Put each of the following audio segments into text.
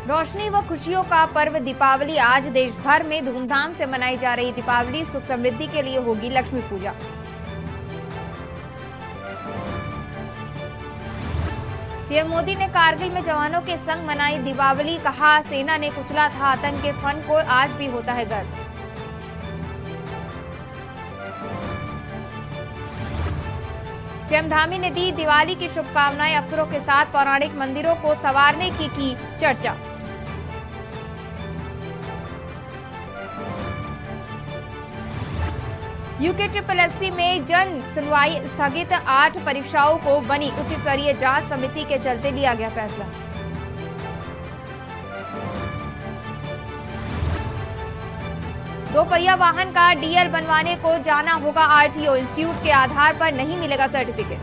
रोशनी व खुशियों का पर्व दीपावली आज देश भर में धूमधाम से मनाई जा रही दीपावली सुख समृद्धि के लिए होगी लक्ष्मी पूजा। पीएम मोदी ने कारगिल में जवानों के संग मनाई दीपावली, कहा सेना ने कुचला था आतंक के फन को, आज भी होता है गर्व। सीएम धामी ने दी दिवाली की शुभकामनाएं, अफसरों के साथ पौराणिक मंदिरों को संवारने की चर्चा। यूके SSSC में जन सुनवाई स्थगित, 8 परीक्षाओं को बनी उच्च स्तरीय जांच समिति के चलते लिया गया फैसला। दोपहिया वाहन का DL बनवाने को जाना होगा RTO, इंस्टीट्यूट के आधार पर नहीं मिलेगा सर्टिफिकेट।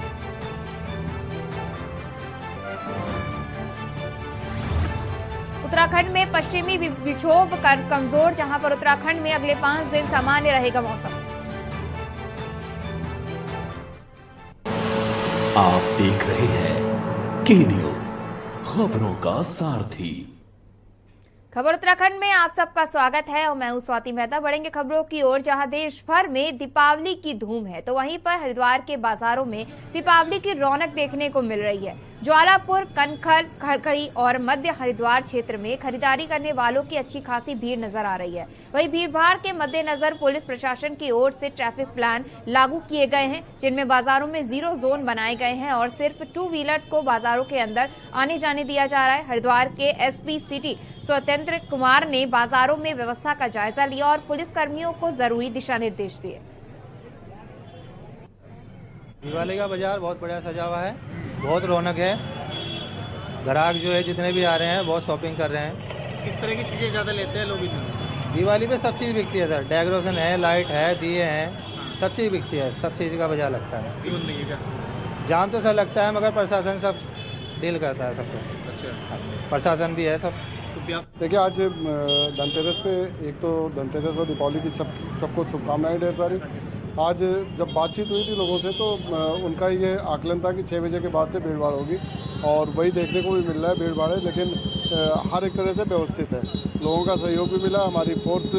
उत्तराखंड में पश्चिमी विक्षोभ कमजोर, जहां पर उत्तराखंड में अगले 5 दिन सामान्य रहेगा मौसम। आप देख रहे हैं के न्यूज, खबरों का सारथी। खबर उत्तराखंड में आप सबका स्वागत है और मैं हूं स्वाति मेहता। बढ़ेंगे खबरों की ओर, जहां देश भर में दीपावली की धूम है तो वहीं पर हरिद्वार के बाजारों में दीपावली की रौनक देखने को मिल रही है। ज्वालापुर, कनखल, खड़खड़ी और मध्य हरिद्वार क्षेत्र में खरीदारी करने वालों की अच्छी खासी भीड़ नजर आ रही है। वहीं भीड़भाड़ के मद्देनजर पुलिस प्रशासन की ओर से ट्रैफिक प्लान लागू किए गए हैं, जिनमें बाजारों में 0 जोन बनाए गए हैं और सिर्फ 2 व्हीलर्स को बाजारों के अंदर आने जाने दिया जा रहा है। हरिद्वार के SP सिटी स्वतंत्र कुमार ने बाजारों में व्यवस्था का जायजा लिया और पुलिस कर्मियों को जरूरी दिशा निर्देश दिए। दिवाली का बाजार बहुत बढ़िया सजा हुआ है, बहुत रौनक है। ग्राहक जो है जितने भी आ रहे हैं बहुत शॉपिंग कर रहे हैं। किस तरह की चीजें ज्यादा लेते हैं लोग इसमें? दिवाली पे सब चीज़ बिकती है सर, डेकोरेशन है, लाइट है, दिए हैं, सब चीज़ बिकती है, सब चीज़ का बाजार लगता है। जाम तो सर लगता है मगर प्रशासन सब डील करता है सबको। अच्छा, प्रशासन भी है सब। देखिए आज धनतेरस पे, एक तो धनतेरस और दीपावली की सबको शुभकामनाएं ढेर सारी। आज जब बातचीत हुई थी लोगों से तो उनका ये आकलन था कि 6 बजे के बाद से भीड़ भाड़ होगी और वही देखने को भी मिल रहा है, भीड़ भाड़ है, लेकिन हर एक तरह से व्यवस्थित है। लोगों का सहयोग भी मिला। हमारी फोर्स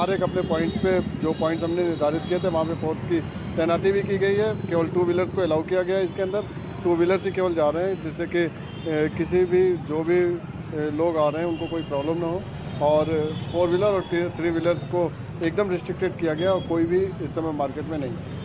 हर एक अपने पॉइंट्स पे, जो पॉइंट्स हमने निर्धारित किए थे वहाँ पे फोर्स की तैनाती भी की गई है। केवल 2 व्हीलर्स को अलाउ किया गया है इसके अंदर, 2 व्हीलर्स ही केवल जा रहे हैं, जिससे कि किसी भी जो भी लोग आ रहे हैं उनको कोई प्रॉब्लम ना हो। और 4 व्हीलर और 3 व्हीलर्स को एकदम रिस्ट्रिक्टेड किया गया और कोई भी इस समय मार्केट में नहीं है।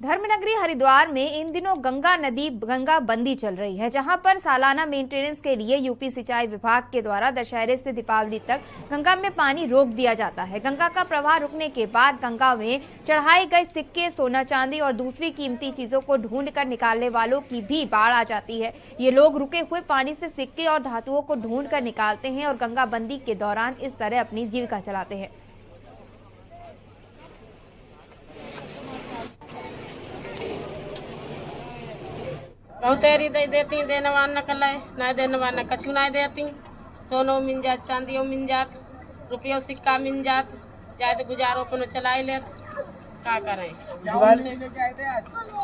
धर्मनगरी हरिद्वार में इन दिनों गंगा नदी गंगा बंदी चल रही है, जहां पर सालाना मेंटेनेंस के लिए यूपी सिंचाई विभाग के द्वारा दशहरे से दीपावली तक गंगा में पानी रोक दिया जाता है। गंगा का प्रवाह रुकने के बाद गंगा में चढ़ाए गए सिक्के, सोना चांदी और दूसरी कीमती चीजों को ढूंढ कर निकालने वालों की भी बाढ़ आ जाती है। ये लोग रुके हुए पानी से सिक्के और धातुओं को ढूंढ कर निकालते हैं और गंगा बंदी के दौरान इस तरह अपनी जीविका चलाते हैं। बहुतेरी दे देती, देने वाला न कल ना देने वाला कछु ना देती। सोनो मिल जात, चांदियों मिल जात, रुपयों सिक्का मिल जात, जाए तो गुजारो अपन चलाई ले। क्या करें,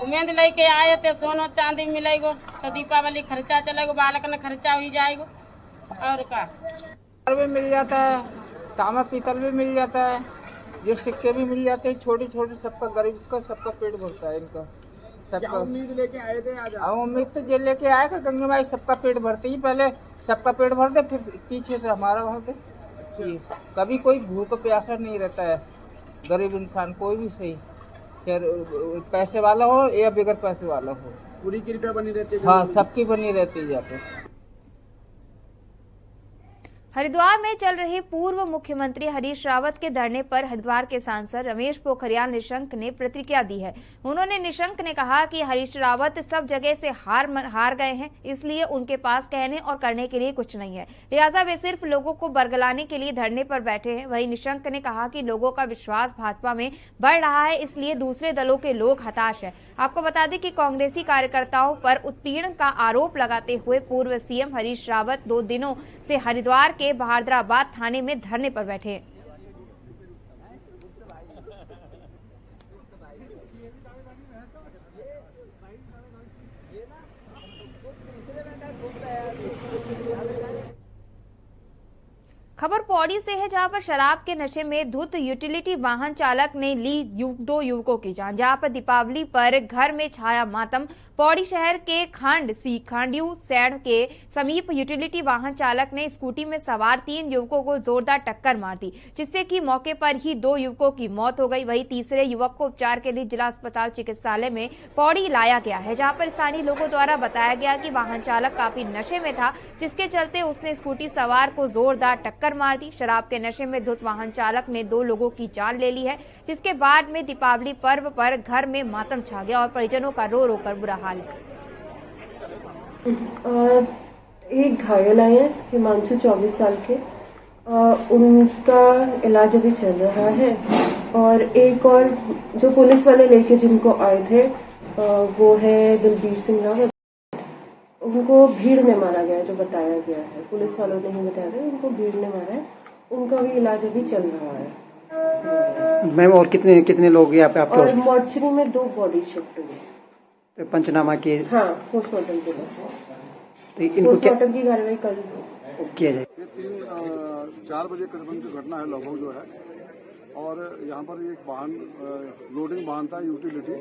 उम्मीद लेके आए थे सोनो चांदी मिलेगो तो दीपावली खर्चा चलेगो, बालक न खर्चा हो जाएगो और का भी मिल जाता है, तांबा पीतल भी मिल जाता है, जो सिक्के भी मिल जाते हैं छोटे छोटे। सबका गरीब का सबका पेट भरता है इनका। सबका उम्मीद लेके आए थे आज? उम्मीद तो जो लेके आए थे गंगा माई सबका पेट भरते ही, पहले सबका पेट भर दे फिर पीछे से हमारा भर दे। कभी कोई भूख प्यासा नहीं रहता है गरीब इंसान, कोई भी सही, चाहे पैसे वाला हो या बगैर पैसे वाला हो, पूरी कृपा बनी रहती है। हाँ, सबकी बनी रहती है यहाँ पे। हरिद्वार में चल रहे पूर्व मुख्यमंत्री हरीश रावत के धरने पर हरिद्वार के सांसद रमेश पोखरियाल निशंक ने प्रतिक्रिया दी है। उन्होंने निशंक ने कहा कि हरीश रावत सब जगह से हार गए हैं, इसलिए उनके पास कहने और करने के लिए कुछ नहीं है, लिहाजा वे सिर्फ लोगों को बरगलाने के लिए धरने पर बैठे हैं। वहीं निशंक ने कहा कि लोगों का विश्वास भाजपा में बढ़ रहा है, इसलिए दूसरे दलों के लोग हताश है। आपको बता दें कि कांग्रेसी कार्यकर्ताओं पर उत्पीड़न का आरोप लगाते हुए पूर्व CM हरीश रावत 2 दिनों से हरिद्वार के बहादुराबाद थाने में धरने पर बैठे हैं। खबर पौड़ी से है, जहां पर शराब के नशे में धुत यूटिलिटी वाहन चालक ने ली दो युवकों की जान। जहां पर दीपावली पर घर में छाया मातम। पौड़ी शहर के खांड्यू सैड़ के समीप यूटिलिटी वाहन चालक ने स्कूटी में सवार 3 युवकों को जोरदार टक्कर मार दी, जिससे कि मौके पर ही 2 युवकों की मौत हो गई। वहीं तीसरे युवक को उपचार के लिए जिला अस्पताल चिकित्सालय में पौड़ी लाया गया है, जहां पर स्थानीय लोगों द्वारा बताया गया कि वाहन चालक काफी नशे में था, जिसके चलते उसने स्कूटी सवार को जोरदार टक्कर मार दी। शराब के नशे में धुत वाहन चालक ने 2 लोगों की जान ले ली है, जिसके बाद में दीपावली पर्व पर घर में मातम छा गया और परिजनों का रो रो कर बुरा हाल है। एक घायल आए हैं हिमांशु 24 साल के, उनका इलाज अभी चल रहा है। और एक और जो पुलिस वाले लेके जिनको आए थे वो है दलबीर सिंह रावत। उनको भीड़ ने मारा गया जो बताया गया है, पुलिस वालों ने ही बताया है, उनको भीड़ ने मारा है। उनका भी इलाज अभी चल रहा है। मैम और कितने लोग यहाँ पे आपके? और मॉर्चरी में 2 बॉडी शिफ्ट हुई। तो पंचनामा के? हाँ, पोस्टमार्टम के लिए। तो इनको पोस्टमार्टम की कार्रवाई कल किया जाए। ये 4 बजे करीबन की घटना है लगभग जो है, और यहाँ पर एक वाहन लोडिंग वाहन था यूटिलिटी,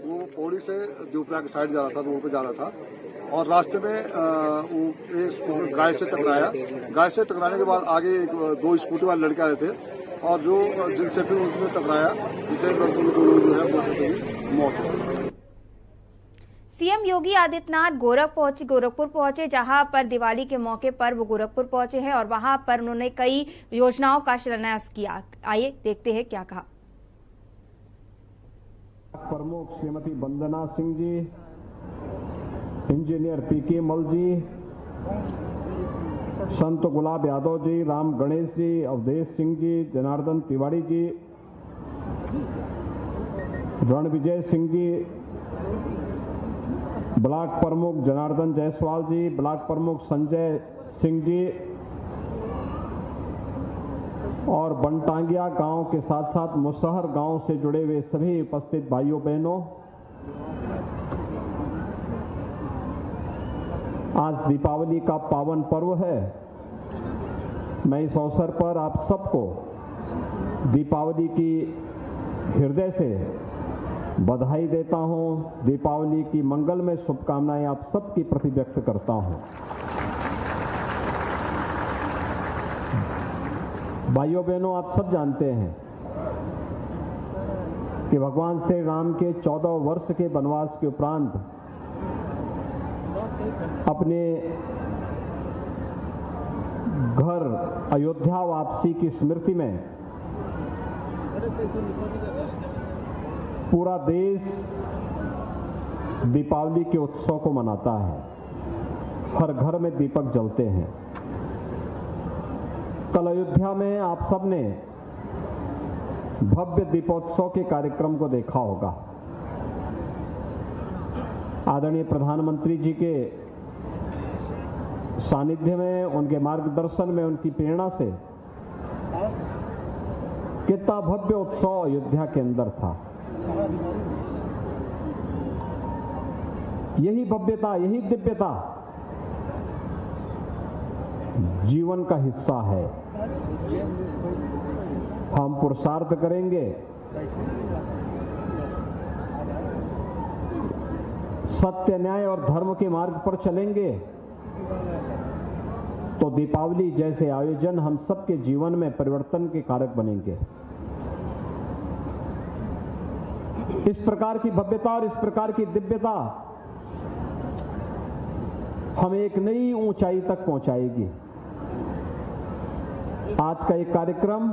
वो पौड़ी से देवप्रा के साइड जा रहा था, रोड पे जा रहा था, और रास्ते में वो गाय से टकराया। गाय से टकराने के बाद आगे 2 स्कूटी वाले लड़के आए थे, और जिनसे फिर उसने टकराया, जिससे लड़कों दोनों जो है वो मौत हो गई। सीएम योगी आदित्यनाथ गोरखपुर पहुंचे, जहां पर दिवाली के मौके पर वो गोरखपुर पहुंचे हैं और वहां पर उन्होंने कई योजनाओं का शिलान्यास किया। आइए देखते हैं क्या कहा। प्रमुख श्रीमती वंदना सिंह जी, इंजीनियर पीके मल जी, संत गुलाब यादव जी, राम गणेश जी, अवधेश सिंह जी, जनार्दन तिवारी जी, रणविजय सिंह जी, ब्लॉक प्रमुख जनार्दन जायसवाल जी, ब्लॉक प्रमुख संजय सिंह जी, और बनटांगिया गांव के साथ साथ मुसहर गांव से जुड़े हुए सभी उपस्थित भाइयों बहनों, आज दीपावली का पावन पर्व है। मैं इस अवसर पर आप सबको दीपावली की हृदय से बधाई देता हूं। दीपावली की मंगलमय शुभकामनाएं आप सबकी प्रति व्यक्त करता हूं। भाइयों बहनों, आप सब जानते हैं कि भगवान श्री राम के 14 वर्ष के वनवास के उपरांत अपने घर अयोध्या वापसी की स्मृति में पूरा देश दीपावली के उत्सव को मनाता है। हर घर में दीपक जलते हैं। कल अयोध्या में आप सबने भव्य दीपोत्सव के कार्यक्रम को देखा होगा। आदरणीय प्रधानमंत्री जी के सानिध्य में, उनके मार्गदर्शन में, उनकी प्रेरणा से कितना भव्य उत्सव अयोध्या के अंदर था। यही भव्यता, यही दिव्यता जीवन का हिस्सा है। हम पुरुषार्थ करेंगे, सत्य, न्याय और धर्म के मार्ग पर चलेंगे, तो दीपावली जैसे आयोजन हम सबके जीवन में परिवर्तन के कारक बनेंगे। इस प्रकार की भव्यता और इस प्रकार की दिव्यता हमें एक नई ऊंचाई तक पहुंचाएगी। आज का एक कार्यक्रम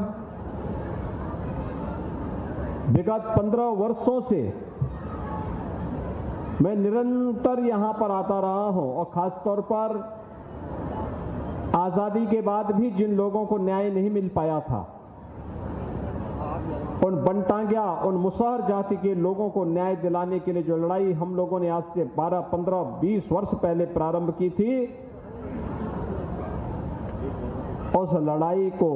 विगत 15 वर्षों से मैं निरंतर यहां पर आता रहा हूं, और खासतौर पर आजादी के बाद भी जिन लोगों को न्याय नहीं मिल पाया था, उन बनटांगिया, उन मुसहर जाति के लोगों को न्याय दिलाने के लिए जो लड़ाई हम लोगों ने आज से 12, 15, 20 वर्ष पहले प्रारंभ की थी, उस लड़ाई को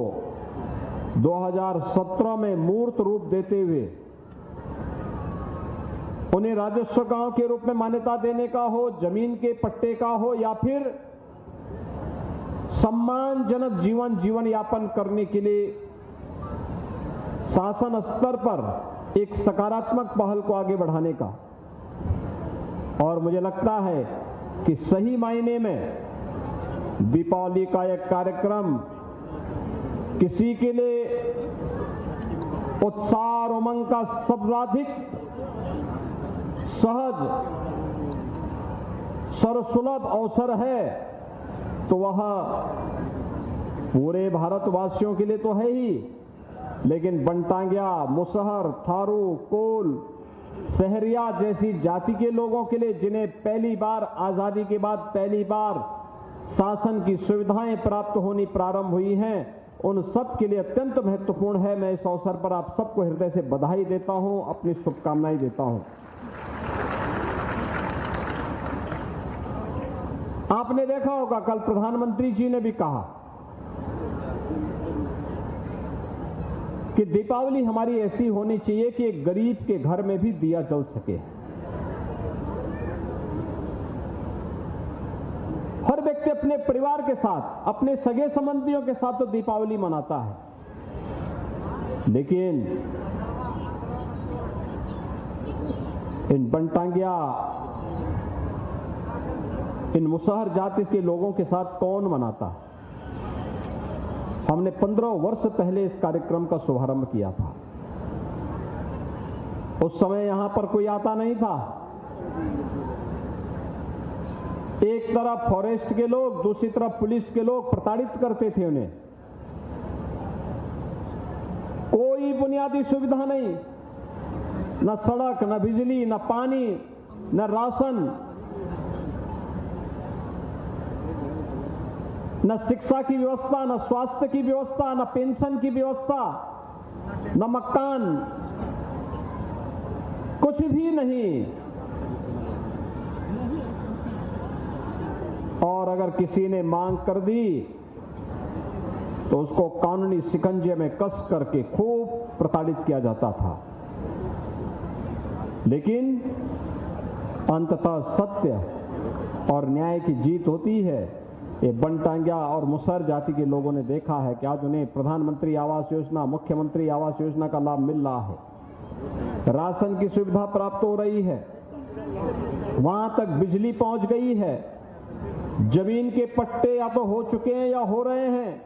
2017 में मूर्त रूप देते हुए उन्हें राजस्व गांव के रूप में मान्यता देने का हो, जमीन के पट्टे का हो, या फिर सम्मानजनक जीवन यापन करने के लिए शासन स्तर पर एक सकारात्मक पहल को आगे बढ़ाने का। और मुझे लगता है कि सही मायने में दीपावली का एक कार्यक्रम किसी के लिए उत्साह और उमंग का सर्वाधिक सहज सर्वसुलभ अवसर है तो वह पूरे भारतवासियों के लिए तो है ही, लेकिन बनटांगिया, मुसहर, थारू, कोल, सहरिया जैसी जाति के लोगों के लिए, जिन्हें पहली बार आजादी के बाद पहली बार शासन की सुविधाएं प्राप्त होनी प्रारंभ हुई हैं, उन सब के लिए अत्यंत महत्वपूर्ण है। मैं इस अवसर पर आप सबको हृदय से बधाई देता हूं, अपनी शुभकामनाएं देता हूं। आपने देखा होगा कल प्रधानमंत्री जी ने भी कहा कि दीपावली हमारी ऐसी होनी चाहिए कि एक गरीब के घर में भी दिया जल सके। हर व्यक्ति अपने परिवार के साथ, अपने सगे संबंधियों के साथ तो दीपावली मनाता है, लेकिन इन बनटांगिया, इन मुसहर जाति के लोगों के साथ कौन मनाता? हमने 15 वर्ष पहले इस कार्यक्रम का शुभारंभ किया था। उस समय यहां पर कोई आता नहीं था। एक तरफ फॉरेस्ट के लोग, दूसरी तरफ पुलिस के लोग प्रताड़ित करते थे उन्हें। कोई बुनियादी सुविधा नहीं, न सड़क, न बिजली, न पानी, न राशन, न शिक्षा की व्यवस्था, न स्वास्थ्य की व्यवस्था, न पेंशन की व्यवस्था, न मकान, कुछ भी नहीं। और अगर किसी ने मांग कर दी तो उसको कानूनी शिकंजे में कस करके खूब प्रताड़ित किया जाता था। लेकिन अंततः सत्य और न्याय की जीत होती है। ये बनटांगिया और मुसहर जाति के लोगों ने देखा है कि आज उन्हें प्रधानमंत्री आवास योजना, मुख्यमंत्री आवास योजना का लाभ मिल रहा है, राशन की सुविधा प्राप्त हो रही है, वहां तक बिजली पहुंच गई है, जमीन के पट्टे या तो हो चुके हैं या हो रहे हैं,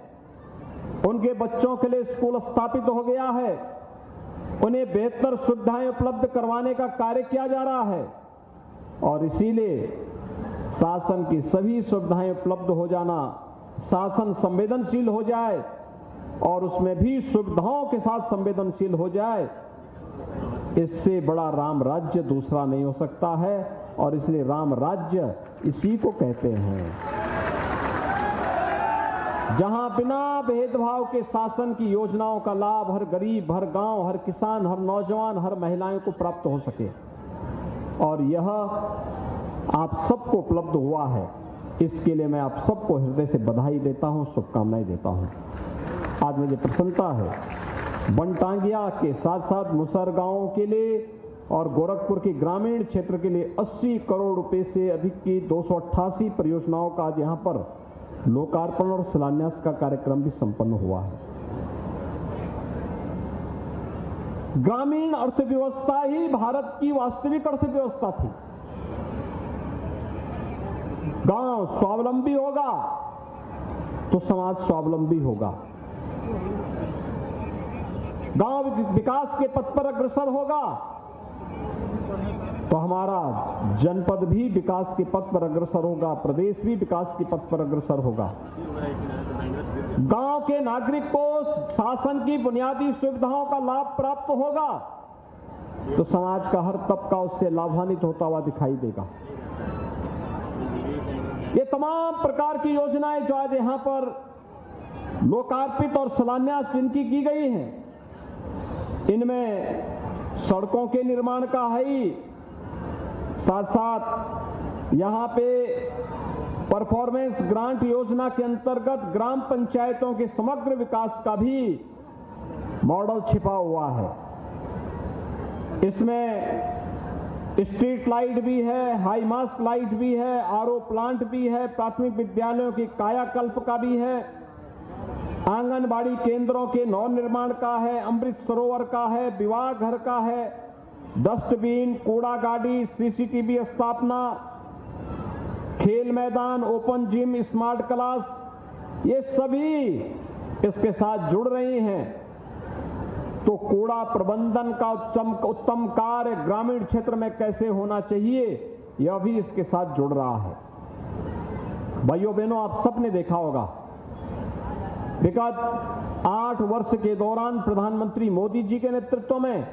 उनके बच्चों के लिए स्कूल स्थापित हो गया है, उन्हें बेहतर सुविधाएं उपलब्ध करवाने का कार्य किया जा रहा है। और इसीलिए शासन की सभी सुविधाएं उपलब्ध हो जाना, शासन संवेदनशील हो जाए और उसमें भी सुविधाओं के साथ संवेदनशील हो जाए, इससे बड़ा राम राज्य दूसरा नहीं हो सकता है। और इसलिए राम राज्य इसी को कहते हैं, जहां बिना भेदभाव के शासन की योजनाओं का लाभ हर गरीब, हर गांव, हर किसान, हर नौजवान, हर महिलाओं को प्राप्त हो सके। और यह आप सबको उपलब्ध हुआ है, इसके लिए मैं आप सबको हृदय से बधाई देता हूं, शुभकामनाएं देता हूं। आज मुझे प्रसन्नता है बनटांगिया के साथ साथ मुसहर गांवों के लिए और गोरखपुर के ग्रामीण क्षेत्र के लिए 80 करोड़ रुपए से अधिक की 288 परियोजनाओं का आज यहां पर लोकार्पण और शिलान्यास का कार्यक्रम भी संपन्न हुआ है। ग्रामीण अर्थव्यवस्था ही भारत की वास्तविक अर्थव्यवस्था थी। गांव स्वावलंबी होगा तो समाज स्वावलंबी होगा, गांव विकास के पथ पर अग्रसर होगा तो हमारा जनपद भी विकास के पथ पर अग्रसर होगा, प्रदेश भी विकास के पथ पर अग्रसर होगा। गांव के नागरिक को शासन की बुनियादी सुविधाओं का लाभ प्राप्त होगा तो समाज का हर तबका उससे लाभान्वित होता हुआ दिखाई देगा। ये तमाम प्रकार की योजनाएं जो आज यहां पर लोकार्पित और शिलान्यास जिनकी की गई हैं, इनमें सड़कों के निर्माण का है ही, साथ साथ यहां पे परफॉर्मेंस ग्रांट योजना के अंतर्गत ग्राम पंचायतों के समग्र विकास का भी मॉडल छिपा हुआ है। इसमें स्ट्रीट लाइट भी है, हाई मास्ट लाइट भी है, आरओ प्लांट भी है, प्राथमिक विद्यालयों की कायाकल्प का भी है, आंगनबाड़ी केंद्रों के नवनिर्माण का है, अमृत सरोवर का है, विवाह घर का है, डस्टबिन, कूड़ा गाड़ी, सीसीटीवी स्थापना, खेल मैदान, ओपन जिम, स्मार्ट क्लास, ये सभी इसके साथ जुड़ रही हैं। तो कूड़ा प्रबंधन का उत्तम कार्य ग्रामीण क्षेत्र में कैसे होना चाहिए, यह भी इसके साथ जुड़ रहा है। भाइयों बहनों, आप सबने देखा होगा विगत 8 वर्ष के दौरान प्रधानमंत्री मोदी जी के नेतृत्व में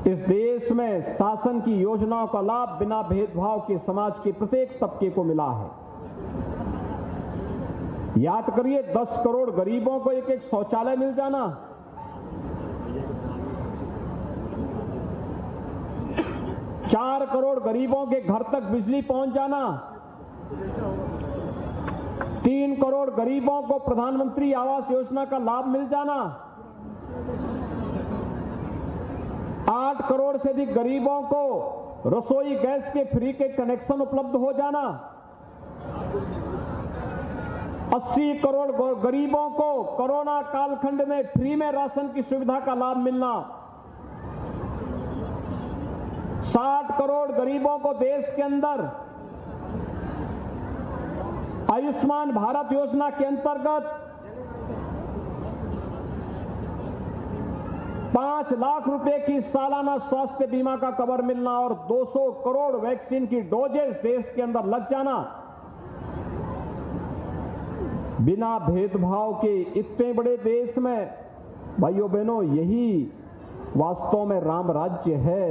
इस देश में शासन की योजनाओं का लाभ बिना भेदभाव के समाज के प्रत्येक तबके को मिला है। याद करिए, 10 करोड़ गरीबों को एक शौचालय मिल जाना, 4 करोड़ गरीबों के घर तक बिजली पहुंच जाना, 3 करोड़ गरीबों को प्रधानमंत्री आवास योजना का लाभ मिल जाना, 8 करोड़ से अधिक गरीबों को रसोई गैस के फ्री के कनेक्शन उपलब्ध हो जाना, 80 करोड़ गरीबों को कोरोना कालखंड में फ्री में राशन की सुविधा का लाभ मिलना, 60 करोड़ गरीबों को देश के अंदर आयुष्मान भारत योजना के अंतर्गत 5 लाख रुपए की सालाना स्वास्थ्य बीमा का कवर मिलना और 200 करोड़ वैक्सीन की डोजेस देश के अंदर लग जाना। बिना भेदभाव के इतने बड़े देश में भाइयों बहनों, यही वास्तव में राम राज्य है।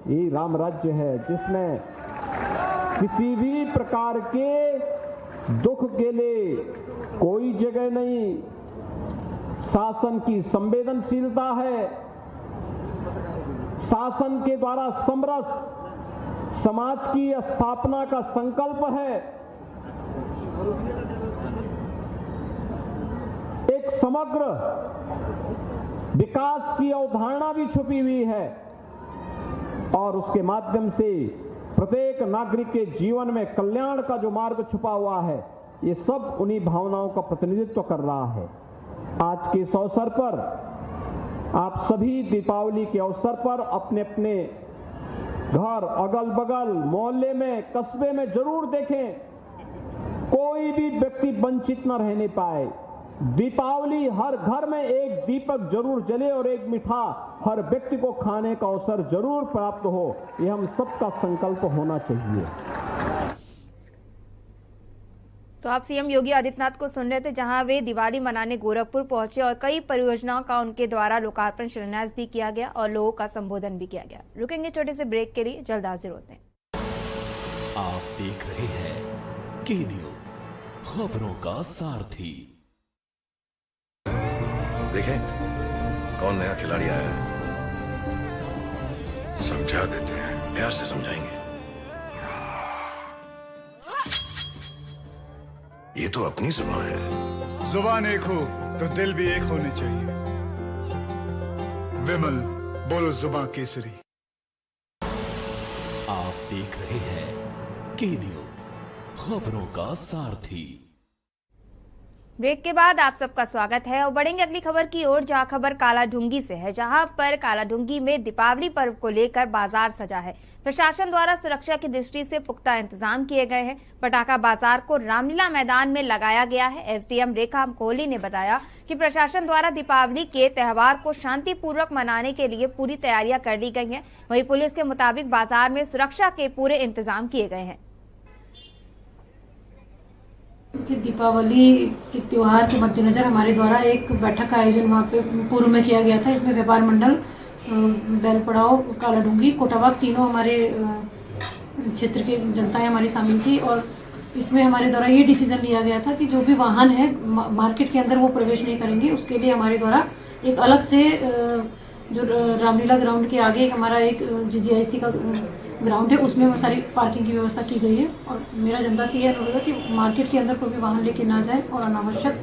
यही राम राज्य है जिसमें किसी भी प्रकार के दुख के लिए कोई जगह नहीं, शासन की संवेदनशीलता है, शासन के द्वारा समरस समाज की स्थापना का संकल्प है, एक समग्र विकास की अवधारणा भी छुपी हुई है और उसके माध्यम से प्रत्येक नागरिक के जीवन में कल्याण का जो मार्ग छुपा हुआ है, ये सब उन्हीं भावनाओं का प्रतिनिधित्व कर रहा है। आज के इस अवसर पर आप सभी दीपावली के अवसर पर अपने अपने घर, अगल बगल, मोहल्ले में, कस्बे में जरूर देखें, कोई भी व्यक्ति वंचित न रहने पाए। दीपावली हर घर में एक दीपक जरूर जले और एक मिठा हर व्यक्ति को खाने का अवसर जरूर प्राप्त हो, ये हम सबका संकल्प होना चाहिए। तो आप सीएम योगी आदित्यनाथ को सुन रहे थे, जहां वे दिवाली मनाने गोरखपुर पहुंचे और कई परियोजनाओं का उनके द्वारा लोकार्पण शिलान्यास भी किया गया और लोगों का संबोधन भी किया गया। रुकेंगे छोटे से ब्रेक के लिए, जल्द हाजिर होते हैं। आप देख रहे हैं की न्यूज, खबरों का सारथी। देखें कौन नया खिलाड़ी आया है, समझा देते हैं, प्यार से समझाएंगे। ये तो अपनी जुबान है। जुबान एक हो तो दिल भी एक होने चाहिए। विमल, बोलो जुबान केसरी। आप देख रहे हैं की न्यूज, खबरों का सारथी। ब्रेक के बाद आप सबका स्वागत है और बढ़ेंगे अगली खबर की ओर, जहां खबर कालाढूंगी से है, जहां पर कालाढूंगी में दीपावली पर्व को लेकर बाजार सजा है। प्रशासन द्वारा सुरक्षा की दृष्टि से पुख्ता इंतजाम किए गए हैं। पटाखा बाजार को रामलीला मैदान में लगाया गया है। एसडीएम रेखा कोहली ने बताया कि प्रशासन द्वारा दीपावली के त्यौहार को शांतिपूर्वक मनाने के लिए पूरी तैयारियां कर ली गई हैं। वहीं पुलिस के मुताबिक बाजार में सुरक्षा के पूरे इंतजाम किए गए हैं। कि दीपावली के त्योहार के मद्देनजर हमारे द्वारा एक बैठक का आयोजन वहाँ पे पूर्व में किया गया था। इसमें व्यापार मंडल, बैल पड़ाव, कालाढूंगी, कोटाबाग, तीनों हमारे क्षेत्र की जनताएं हमारी शामिल थी और इसमें हमारे द्वारा ये डिसीजन लिया गया था कि जो भी वाहन है मार्केट के अंदर वो प्रवेश नहीं करेंगे। उसके लिए हमारे द्वारा एक अलग से जो रामलीला ग्राउंड के आगे हमारा एक जीजीआईसी का ग्राउंड है, उसमें सारी पार्किंग की व्यवस्था की गई है। और मेरा जनता से यह अनुरोध है कि मार्केट के अंदर कोई भी वाहन लेके ना जाए और अनावश्यक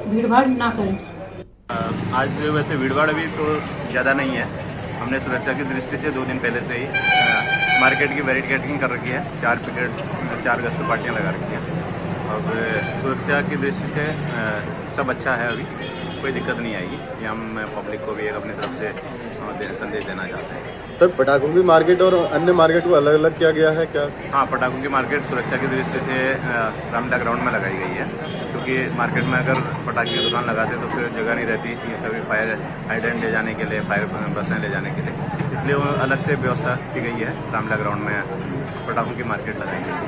भीड़ भाड़ ना करें। आज वैसे भीड़ भाड़ भी तो ज़्यादा नहीं है, हमने सुरक्षा की दृष्टि से 2 दिन पहले से ही मार्केट की बैरिकेडिंग कर रखी है। 4 गश्त पार्टियाँ लगा रखी हैं। और सुरक्षा की दृष्टि से सब अच्छा है, अभी कोई दिक्कत नहीं आएगी। ये हम पब्लिक को भी एक अपनी तरफ से संदेश देना चाहते हैं। सर, पटाखों की मार्केट और अन्य मार्केट को अलग अलग किया गया है क्या? हाँ, पटाखों की मार्केट सुरक्षा की दृष्टि से रामलीला ग्राउंड में लगाई गई है, क्योंकि मार्केट में अगर पटाखे की दुकान लगाते तो फिर जगह नहीं रहती ये सभी फायर हाइड्रेंट ले जाने के लिए, फायर बसें ले जाने के लिए, इसलिए वो अलग से व्यवस्था की गई है। रामलीला ग्राउंड में पटाखों की मार्केट लगाई गई है।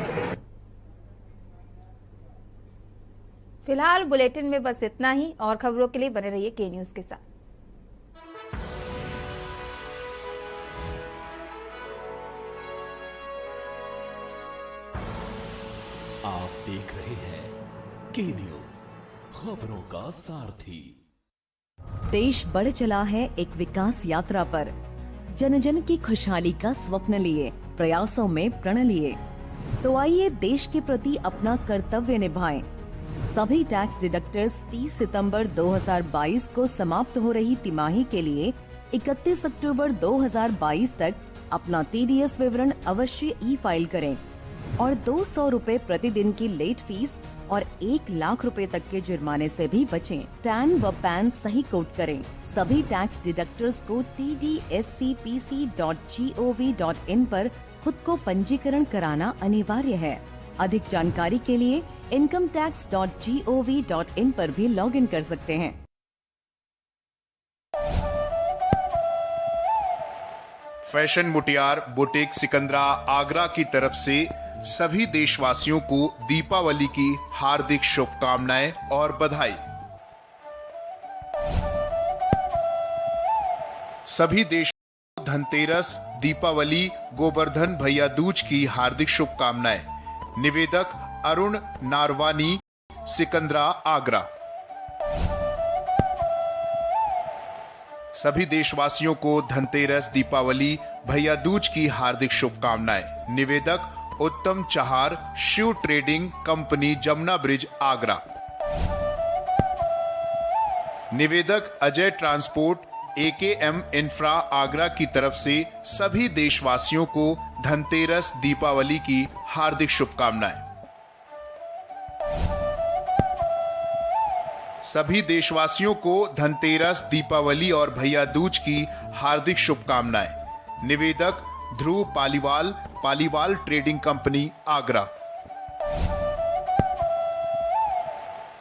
फिलहाल बुलेटिन में बस इतना ही, और खबरों के लिए बने रहिए के न्यूज के साथ। आप देख रहे हैं के न्यूज, खबरों का सारथी। देश बढ़ चला है एक विकास यात्रा पर, जन जन की खुशहाली का स्वप्न लिए, प्रयासों में प्रण लिए। तो आइए देश के प्रति अपना कर्तव्य निभाएं। सभी टैक्स डिडक्टर्स 30 सितंबर 2022 को समाप्त हो रही तिमाही के लिए 31 अक्टूबर 2022 तक अपना TDS विवरण अवश्य ई-फाइल करें और 200 रुपए प्रतिदिन की लेट फीस और 1 लाख रुपए तक के जुर्माने से भी बचें। टैन व पैन सही कोड करें। सभी टैक्स डिडक्टर्स को tdscpc.gov.in पर खुद को पंजीकरण कराना अनिवार्य है। अधिक जानकारी के लिए incometax.gov.in पर भी लॉगिन कर सकते हैं। फैशन मुटियार बुटीक सिकंदरा आगरा की तरफ से सभी देशवासियों को दीपावली की हार्दिक शुभकामनाएं और बधाई। सभी देश धनतेरस, दीपावली, गोवर्धन भैया दूज की हार्दिक शुभकामनाएं। निवेदक अरुण नारवानी, सिकंदरा, आगरा। सभी देशवासियों को धनतेरस, दीपावली, भैया दूज की हार्दिक शुभकामनाएं। निवेदक Uttam Chahar, Shiv trading company, Jamuna bridge, Agra. निवेदक Ajay transport, AKM infra, Agra की तरफ से सभी देशवासियों को धनतेरस, दीपावली की हार्दिक शुभकामनाएं। सभी देशवासियों को धनतेरस, दीपावली और भैया दूज की हार्दिक शुभकामनाएं। निवेदक ध्रुव पालीवाल, पालीवाल ट्रेडिंग कंपनी, आगरा।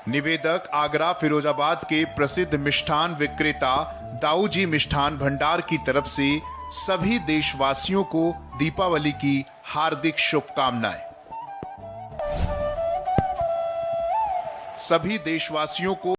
निवेदक आगरा फिरोजाबाद के प्रसिद्ध मिष्ठान विक्रेता दाऊजी मिष्ठान भंडार की तरफ से सभी देशवासियों को दीपावली की हार्दिक शुभकामनाएं। सभी देशवासियों को